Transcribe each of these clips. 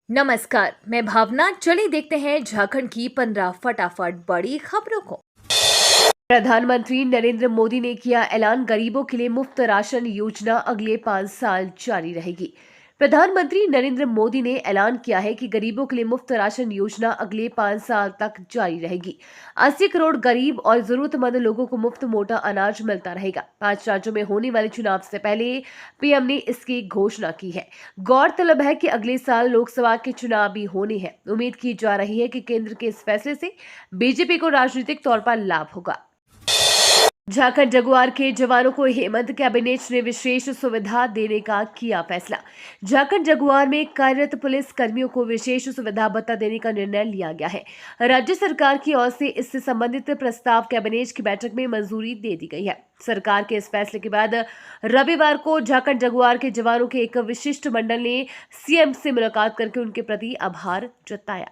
नमस्कार, मैं भावना। चलिए देखते हैं झारखंड की 15 फटाफट बड़ी खबरों को। प्रधानमंत्री नरेंद्र मोदी ने किया ऐलान, गरीबों के लिए मुफ्त राशन योजना अगले 5 साल जारी रहेगी। प्रधानमंत्री नरेंद्र मोदी ने ऐलान किया है कि गरीबों के लिए मुफ्त राशन योजना अगले 5 साल तक जारी रहेगी। 80 करोड़ गरीब और जरूरतमंद लोगों को मुफ्त मोटा अनाज मिलता रहेगा। 5 राज्यों में होने वाले चुनाव से पहले पीएम ने इसकी घोषणा की है। गौरतलब है कि अगले साल लोकसभा के चुनाव भी होने हैं। उम्मीद की जा रही है कि केंद्र के इस फैसले से बीजेपी को राजनीतिक तौर पर लाभ होगा। झारखंड जगुआर के जवानों को हेमंत कैबिनेट ने विशेष सुविधा देने का किया फैसला। झारखंड जगुआर में कार्यरत पुलिस कर्मियों को विशेष सुविधा भत्ता देने का निर्णय लिया गया है। राज्य सरकार की ओर से इससे संबंधित प्रस्ताव कैबिनेट की बैठक में मंजूरी दे दी गई है। सरकार के इस फैसले के बाद रविवार को झारखंड जगुआर के जवानों के एक विशिष्ट मंडल ने सीएम से मुलाकात करके उनके प्रति आभार जताया।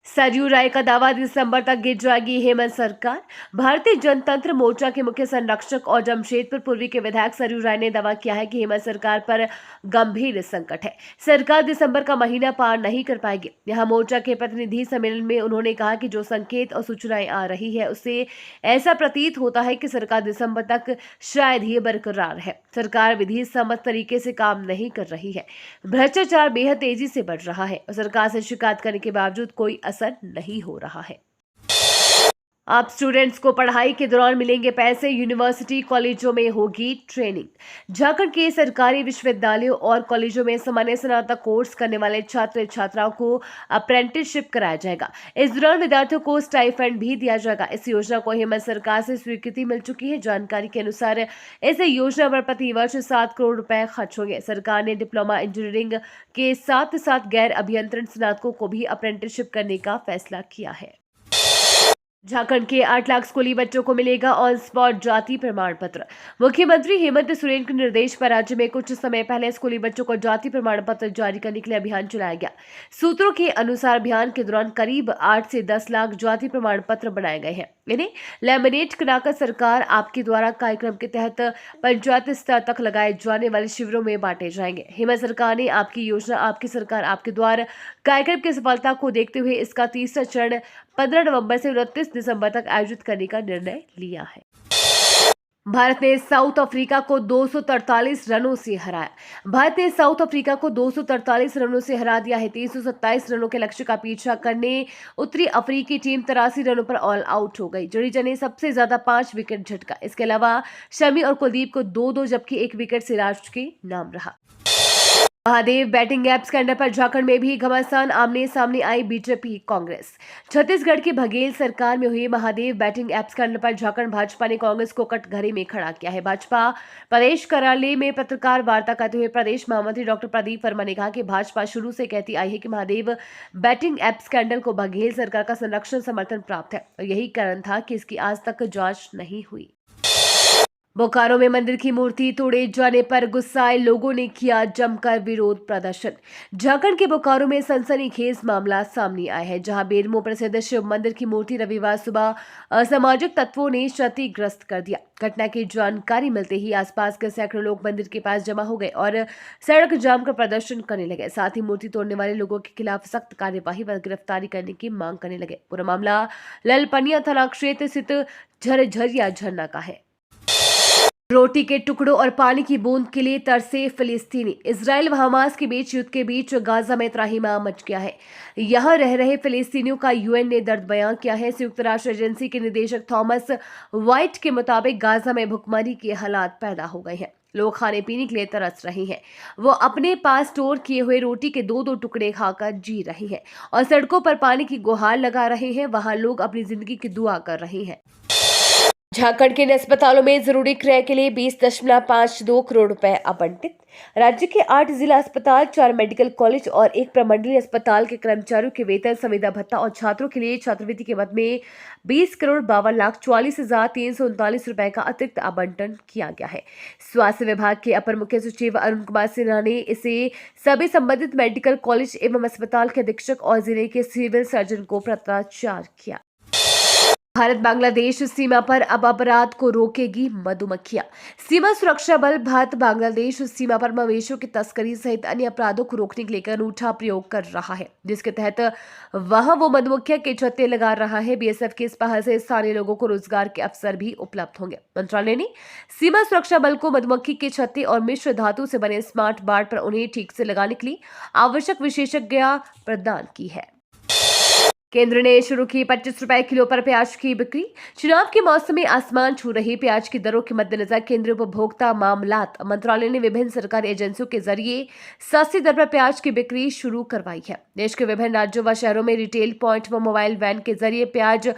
सरयू राय का दावा, दिसंबर तक गिर जाएगी हेमंत सरकार। भारतीय जनतंत्र मोर्चा के मुख्य संरक्षक और जमशेदपुर पूर्वी के विधायक सरयू राय ने दावा किया है कि हेमंत सरकार पर गंभीर संकट है। सरकार दिसंबर का महीना पार नहीं कर पाएगी। यहां मोर्चा के प्रतिनिधि सम्मेलन में उन्होंने कहा कि जो संकेत और सूचनाएं आ रही है उससे ऐसा प्रतीत होता है कि सरकार दिसंबर तक शायद ही बरकरार है। सरकार विधि सम्मत तरीके से काम नहीं कर रही है। भ्रष्टाचार बेहद तेजी से बढ़ रहा है और सरकार से शिकायत करने के बावजूद कोई असर नहीं हो रहा है। अब स्टूडेंट्स को पढ़ाई के दौरान मिलेंगे पैसे, यूनिवर्सिटी कॉलेजों में होगी ट्रेनिंग। झारखंड के सरकारी विश्वविद्यालयों और कॉलेजों में सामान्य स्नातक कोर्स करने वाले छात्र छात्राओं को अप्रेंटिसशिप कराया जाएगा। इस दौरान विद्यार्थियों को स्टाइपेंड भी दिया जाएगा। इस योजना को हेमंत सरकार से स्वीकृति मिल चुकी है। जानकारी के अनुसार इस योजना पर प्रति वर्ष 7 करोड़ रुपए खर्च होंगे। सरकार ने डिप्लोमा इंजीनियरिंग के साथ साथ गैर अभियंत्रण स्नातकों को भी अप्रेंटिसशिप करने का फैसला किया है। झारखंड के 8 लाख स्कूली बच्चों को मिलेगा ऑन स्पॉट जाति प्रमाण पत्र। मुख्यमंत्री हेमंत सोरेन के निर्देश पर राज्य में कुछ समय पहले स्कूली बच्चों को जाति प्रमाण पत्र जारी करने के लिए अभियान चलाया गया। सूत्रों के अनुसार अभियान के दौरान करीब 8 से 10 लाख जाति प्रमाण पत्र बनाए गए हैं। इन्हें लैमिनेट कराकर सरकार आपके द्वारा कार्यक्रम के तहत पंचायत स्तर तक लगाए जाने वाले शिविरों में बांटे जाएंगे। हेमंत सरकार ने आपकी योजना आपकी सरकार आपके द्वार कार्यक्रम की सफलता को देखते हुए इसका तीसरा चरण 15 नवंबर से 29 दिसंबर तक आयोजित करने का निर्णय लिया है। भारत ने साउथ अफ्रीका को 243 रनों से हराया। भारत ने साउथ अफ्रीका को 243 रनों से हरा दिया है। 327 रनों के लक्ष्य का पीछा करने उतरी अफ्रीकी टीम 83 रनों पर ऑल आउट हो गई। जडेजा ने सबसे ज्यादा 5 विकेट झटका। इसके अलावा शमी और कुलदीप को 2-2 जबकि 1 विकेट सिराज के नाम रहा। महादेव बैटिंग ऐप स्कैंडल पर झारखंड में भी घमासान, आमने सामने आई बीजेपी कांग्रेस। छत्तीसगढ़ की बघेल सरकार में हुई महादेव बैटिंग ऐप स्कैंडल पर झारखंड भाजपा ने कांग्रेस को कटघरे में खड़ा किया है। भाजपा प्रदेश कार्यालय में पत्रकार वार्ता करते हुए प्रदेश महामंत्री डॉक्टर प्रदीप वर्मा ने कहा कि भाजपा शुरू से कहती आई है कि महादेव बैटिंग ऐप स्कैंडल को बघेल सरकार का संरक्षण समर्थन प्राप्त है और यही कारण था कि इसकी आज तक जांच नहीं हुई। बोकारो में मंदिर की मूर्ति तोड़े जाने पर गुस्साए लोगों ने किया जमकर विरोध प्रदर्शन। झारखंड के बोकारो में सनसनीखेज मामला सामने आया है, जहां बेरमो प्रसिद्ध शिव मंदिर की मूर्ति रविवार सुबह असामाजिक तत्वों ने क्षतिग्रस्त कर दिया। घटना की जानकारी मिलते ही आसपास के सैकड़ों लोग मंदिर के पास जमा हो गए और सड़क जाम कर प्रदर्शन करने लगे। साथ ही मूर्ति तोड़ने वाले लोगों के खिलाफ सख्त कार्यवाही व गिरफ्तारी करने की मांग करने लगे। पूरा मामला ललपनिया थाना क्षेत्र स्थित झरझरिया झरना का है। रोटी के टुकड़ों और पानी की बूंद के लिए तरसे फिलिस्तीनी। इजराइल व हमास के बीच युद्ध के बीच गाजा में त्राहिमाम मच गया है। यहां रह रहे फिलिस्तीनियों का यूएन ने दर्द बयां किया है। संयुक्त राष्ट्र एजेंसी के निदेशक थॉमस व्हाइट के मुताबिक गाजा में भुखमरी के हालात पैदा हो गए हैं। लोग खाने पीने के लिए तरस रहे हैं। वो अपने पास स्टोर किए हुए रोटी के 2-2 टुकड़े खाकर जी रहे हैं और सड़कों पर पानी की गुहार लगा रहे हैं। वहां लोग अपनी जिंदगी की दुआ कर रहे हैं। झारखंड के इन अस्पतालों में जरूरी क्रय के लिए 20.52 करोड़ रुपए आवंटित। राज्य के 8 जिला अस्पताल, 4 मेडिकल कॉलेज और 1 प्रमंडलीय अस्पताल के कर्मचारियों के वेतन, संविदा भत्ता और छात्रों के लिए छात्रवृत्ति के मद में 20,52,44,339 रुपए का अतिरिक्त आवंटन किया गया है। स्वास्थ्य विभाग के अपर मुख्य सचिव अरुण कुमार सिन्हा ने इसे सभी संबंधित मेडिकल कॉलेज एवं अस्पताल के अधीक्षक और जिले के सिविल सर्जन को पत्राचार किया। भारत बांग्लादेश सीमा पर अब अपराध को रोकेगी मधुमक्खियां। सीमा सुरक्षा बल भारत बांग्लादेश सीमा पर मवेशियों की तस्करी सहित अन्य अपराधों को रोकने के लिए एक अनूठा प्रयोग कर रहा है, जिसके तहत वहां वो मधुमक्खियां के छत्ते लगा रहा है। बीएसएफ की इस पहल से स्थानीय लोगों को रोजगार के अवसर भी उपलब्ध होंगे। मंत्रालय ने सीमा सुरक्षा बल को मधुमक्खी के छत्ते और मिश्र धातु से बने स्मार्ट बाड़ पर उन्हें ठीक से लगाने के लिए आवश्यक विशेषज्ञता प्रदान की है। केंद्र ने शुरू की 25 रुपए किलो पर प्याज की बिक्री। चुनाव के मौसम में आसमान छू रही प्याज की दरों के मद्देनजर केंद्रीय उपभोक्ता मामलात मंत्रालय ने विभिन्न सरकारी एजेंसियों के जरिए सस्ती दर पर प्याज की बिक्री शुरू करवाई है। देश के विभिन्न राज्यों व शहरों में रिटेल पॉइंट व मोबाइल वैन के जरिए प्याज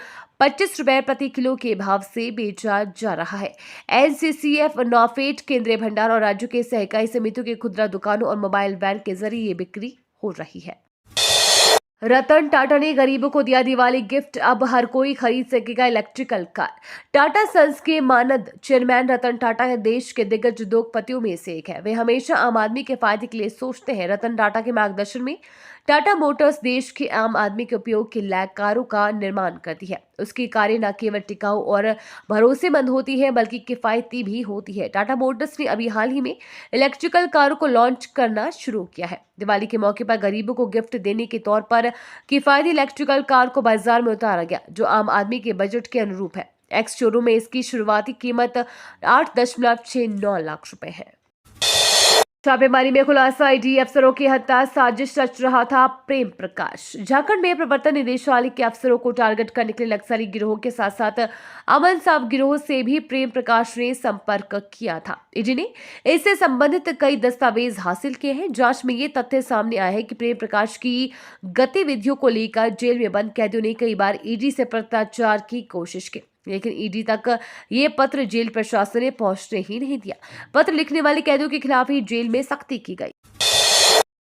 25 रुपए प्रति किलो के भाव से बेचा जा रहा है। एनसीसीएफ, नॉफेड, केंद्रीय भंडार और राज्यों के सहकारी समितियों के खुदरा दुकानों और मोबाइल वैन के जरिए ये बिक्री हो रही है। रतन टाटा ने गरीबों को दिया दिवाली गिफ्ट, अब हर कोई खरीद सकेगा इलेक्ट्रिकल कार। टाटा सन्स के मानद चेयरमैन रतन टाटा देश के दिग्गज उद्योगपतियों में से एक है। वे हमेशा आम आदमी के फायदे के लिए सोचते हैं। रतन टाटा के मार्गदर्शन में टाटा मोटर्स देश के आम आदमी के उपयोग की लायक कारों का निर्माण करती है। उसकी कारें न केवल टिकाऊ और भरोसेमंद होती है बल्कि किफायती भी होती है। टाटा मोटर्स ने अभी हाल ही में इलेक्ट्रिकल कारों को लॉन्च करना शुरू किया है। दिवाली के मौके पर गरीबों को गिफ्ट देने के तौर पर किफायती इलेक्ट्रिकल कार को बाजार में उतारा गया, जो आम आदमी के बजट के अनुरूप है। एक्स शोरूम में इसकी शुरुआती कीमत 8.69 लाख रुपए है। छापेमारी में खुलासा, ईडी अफसरों की हत्या साजिश रच रहा था प्रेम प्रकाश। झारखंड में प्रवर्तन निदेशालय के अफसरों को टारगेट करने के लिए नक्सली गिरोह के साथ साथ अमन साव गिरोह से भी प्रेम प्रकाश ने संपर्क किया था। ईडी ने इससे संबंधित कई दस्तावेज हासिल किए हैं। जांच में ये तथ्य सामने आया है कि प्रेम प्रकाश की गतिविधियों को लेकर जेल में बंद कैदियों ने कई बार ईडी से पत्राचार की कोशिश की, लेकिन ईडी तक ये पत्र जेल प्रशासन ने पहुंचने ही नहीं दिया। पत्र लिखने वाले कैदियों के खिलाफ ही जेल में सख्ती की गई।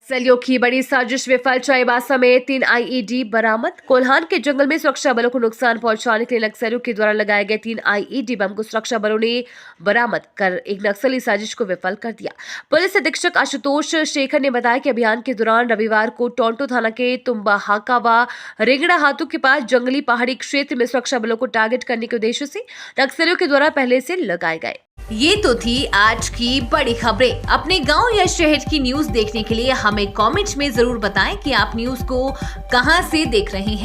नक्सलियों की बड़ी साजिश विफल, चाईबासा में 3 आईईडी बरामद। कोल्हान के जंगल में सुरक्षा बलों को नुकसान पहुंचाने के लिए नक्सलियों के द्वारा लगाए गए 3 आईईडी बम को सुरक्षा बलों ने बरामद कर एक नक्सली साजिश को विफल कर दिया। पुलिस अधीक्षक आशुतोष शेखर ने बताया कि अभियान के दौरान रविवार को टोंटो थाना के तुम्बाहाका व रेंगड़ा हाथों के पास जंगली पहाड़ी क्षेत्र में सुरक्षा बलों को टारगेट करने के उद्देश्य से नक्सलियों के द्वारा पहले से लगाए गए। ये तो थी आज की बड़ी खबरें। अपने गांव या शहर की न्यूज देखने के लिए हमें कमेंट में जरूर बताएं कि आप न्यूज को कहां से देख रहे हैं।